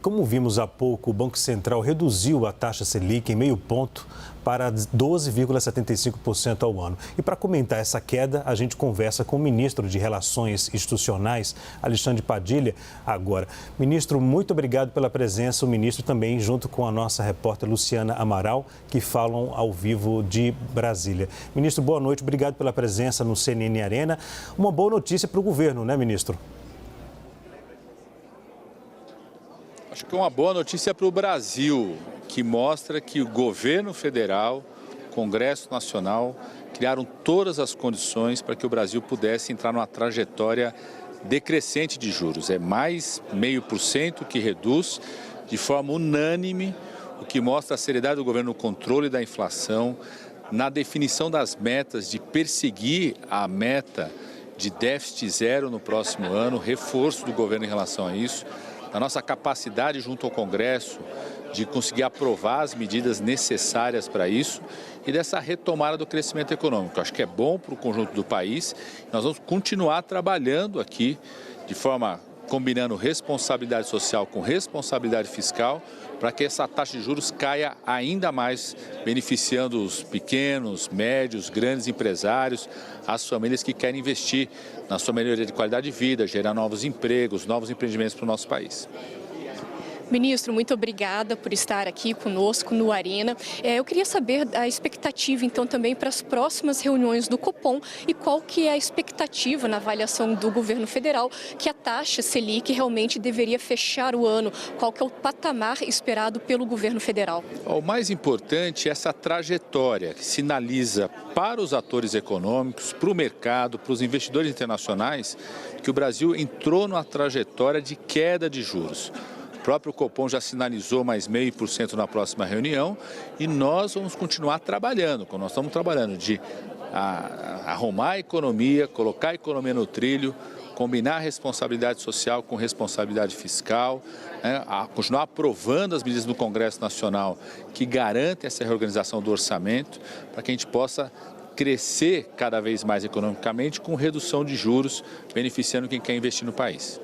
Como vimos há pouco, o Banco Central reduziu a taxa Selic em meio ponto para 12,75% ao ano. E para comentar essa queda, a gente conversa com o ministro de Relações Institucionais, Alexandre Padilha, agora. Ministro, muito obrigado pela presença. O ministro também, junto com a nossa repórter Luciana Amaral, que falam ao vivo de Brasília. Ministro, boa noite. Obrigado pela presença no CNN Arena. Uma boa notícia para o governo, né, ministro? Acho que é uma boa notícia para o Brasil, que mostra que o governo federal, o Congresso Nacional, criaram todas as condições para que o Brasil pudesse entrar numa trajetória decrescente de juros. É mais 0,5% que reduz de forma unânime, o que mostra a seriedade do governo no controle da inflação, na definição das metas, de perseguir a meta de déficit zero no próximo ano, reforço do governo em relação a isso, a nossa capacidade junto ao Congresso de conseguir aprovar as medidas necessárias para isso e dessa retomada do crescimento econômico. Acho que é bom para o conjunto do país. Nós vamos continuar trabalhando aqui de forma combinando responsabilidade social com responsabilidade fiscal para que essa taxa de juros caia ainda mais, beneficiando os pequenos, médios, grandes empresários, as famílias que querem investir na sua melhoria de qualidade de vida, gerar novos empregos, novos empreendimentos para o nosso país. Ministro, muito obrigada por estar aqui conosco no Arena. Eu queria saber a expectativa, então, também para as próximas reuniões do Copom e qual que é a expectativa na avaliação do governo federal que a taxa Selic realmente deveria fechar o ano. Qual que é o patamar esperado pelo governo federal? O mais importante é essa trajetória que sinaliza para os atores econômicos, para o mercado, para os investidores internacionais, que o Brasil entrou numa trajetória de queda de juros. O próprio Copom já sinalizou mais 0,5% na próxima reunião e nós vamos continuar trabalhando, como nós estamos trabalhando, de arrumar a economia, colocar a economia no trilho, combinar a responsabilidade social com responsabilidade fiscal, continuar aprovando as medidas do Congresso Nacional que garantem essa reorganização do orçamento, para que a gente possa crescer cada vez mais economicamente com redução de juros, beneficiando quem quer investir no país.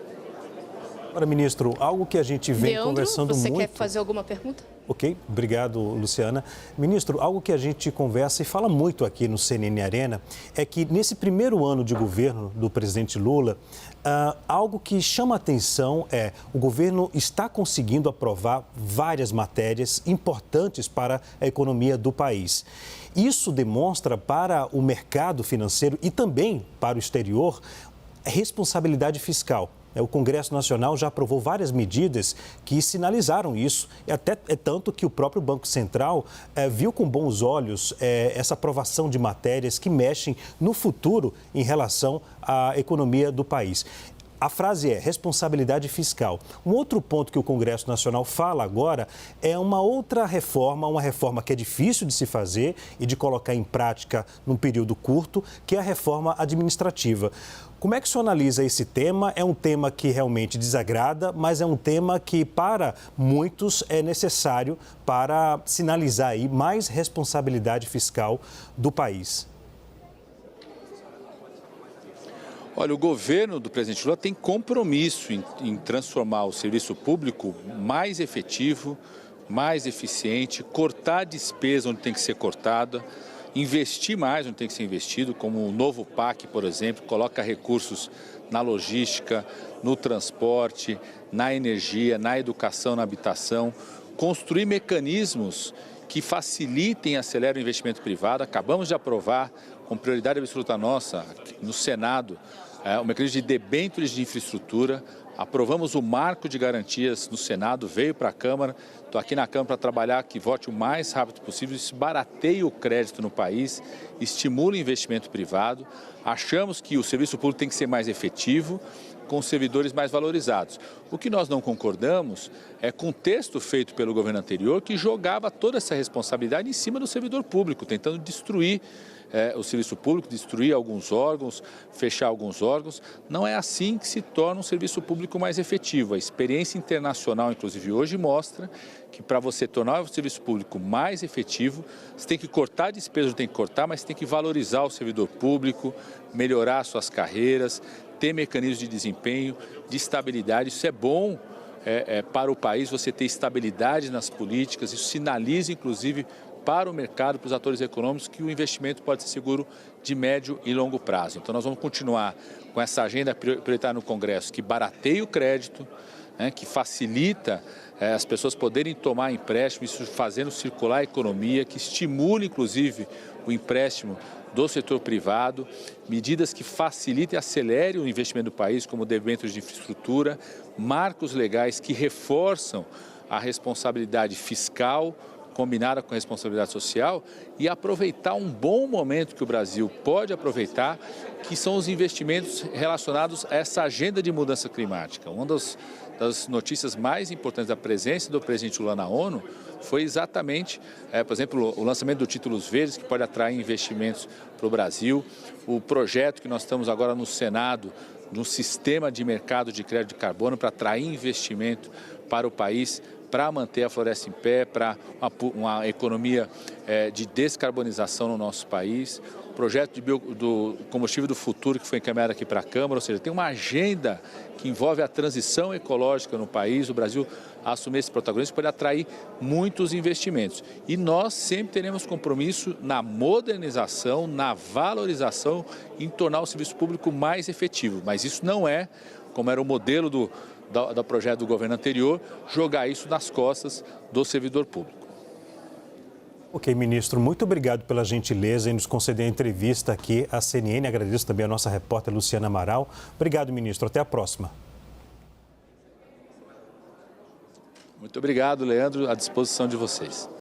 Agora, ministro, algo que a gente vem Leandro, conversando muito... você quer fazer alguma pergunta? Ok, obrigado, Luciana. Ministro, algo que a gente conversa e fala muito aqui no CNN Arena é que nesse primeiro ano de governo do presidente Lula, algo que chama a atenção é o governo está conseguindo aprovar várias matérias importantes para a economia do país. Isso demonstra para o mercado financeiro e também para o exterior responsabilidade fiscal. O Congresso Nacional já aprovou várias medidas que sinalizaram isso, até tanto que o próprio Banco Central viu com bons olhos essa aprovação de matérias que mexem no futuro em relação à economia do país. A frase é responsabilidade fiscal. Um outro ponto que o Congresso Nacional fala agora é uma outra reforma, uma reforma que é difícil de se fazer e de colocar em prática num período curto, que é a reforma administrativa. Como é que o senhor analisa esse tema? É um tema que realmente desagrada, mas é um tema que, para muitos, é necessário para sinalizar aí mais responsabilidade fiscal do país. Olha, o governo do presidente Lula tem compromisso em transformar o serviço público mais efetivo, mais eficiente, cortar despesa onde tem que ser cortada, investir mais onde tem que ser investido, como o novo PAC, por exemplo, coloca recursos na logística, no transporte, na energia, na educação, na habitação, construir mecanismos que facilitem e acelerem o investimento privado. Acabamos de aprovar, com prioridade absoluta nossa, no Senado, o mecanismo de debêntures de infraestrutura. Aprovamos o marco de garantias no Senado, veio para a Câmara. Estou aqui na Câmara para trabalhar que vote o mais rápido possível. Isso barateia o crédito no país, estimula o investimento privado. Achamos que o serviço público tem que ser mais efetivo, com servidores mais valorizados. O que nós não concordamos é com o texto feito pelo governo anterior, que jogava toda essa responsabilidade em cima do servidor público, tentando destruir o serviço público, destruir alguns órgãos, fechar alguns órgãos. Não é assim que se torna um serviço público mais efetivo. A experiência internacional, inclusive hoje, mostra que para você tornar o serviço público mais efetivo, você tem que cortar despesas, tem que cortar, mas tem que valorizar o servidor público, melhorar suas carreiras, ter mecanismos de desempenho, de estabilidade. Isso é bom para o país você ter estabilidade nas políticas. Isso sinaliza, inclusive, para o mercado, para os atores econômicos, que o investimento pode ser seguro de médio e longo prazo. Então, nós vamos continuar com essa agenda prioritária no Congresso, que barateia o crédito, que facilita as pessoas poderem tomar empréstimo, isso fazendo circular a economia, que estimule, inclusive, o empréstimo do setor privado, medidas que facilitem e acelerem o investimento do país, como debêntures de infraestrutura, marcos legais que reforçam a responsabilidade fiscal, combinada com a responsabilidade social, e aproveitar um bom momento que o Brasil pode aproveitar, que são os investimentos relacionados a essa agenda de mudança climática. Uma das notícias mais importantes da presença do presidente Lula na ONU foi exatamente, por exemplo, o lançamento do Títulos Verdes, que pode atrair investimentos para o Brasil, o projeto que nós estamos agora no Senado, de um sistema de mercado de crédito de carbono para atrair investimento para o país, para manter a floresta em pé, para uma economia de descarbonização no nosso país. O projeto do combustível do futuro que foi encaminhado aqui para a Câmara, ou seja, tem uma agenda que envolve a transição ecológica no país. O Brasil assumir esse protagonismo pode atrair muitos investimentos. E nós sempre teremos compromisso na modernização, na valorização, em tornar o serviço público mais efetivo. Mas isso não é, como era o modelo do projeto do governo anterior, jogar isso nas costas do servidor público. Ok, ministro, muito obrigado pela gentileza em nos conceder a entrevista aqui à CNN. Agradeço também a nossa repórter Luciana Amaral. Obrigado, ministro. Até a próxima. Muito obrigado, Leandro. À disposição de vocês.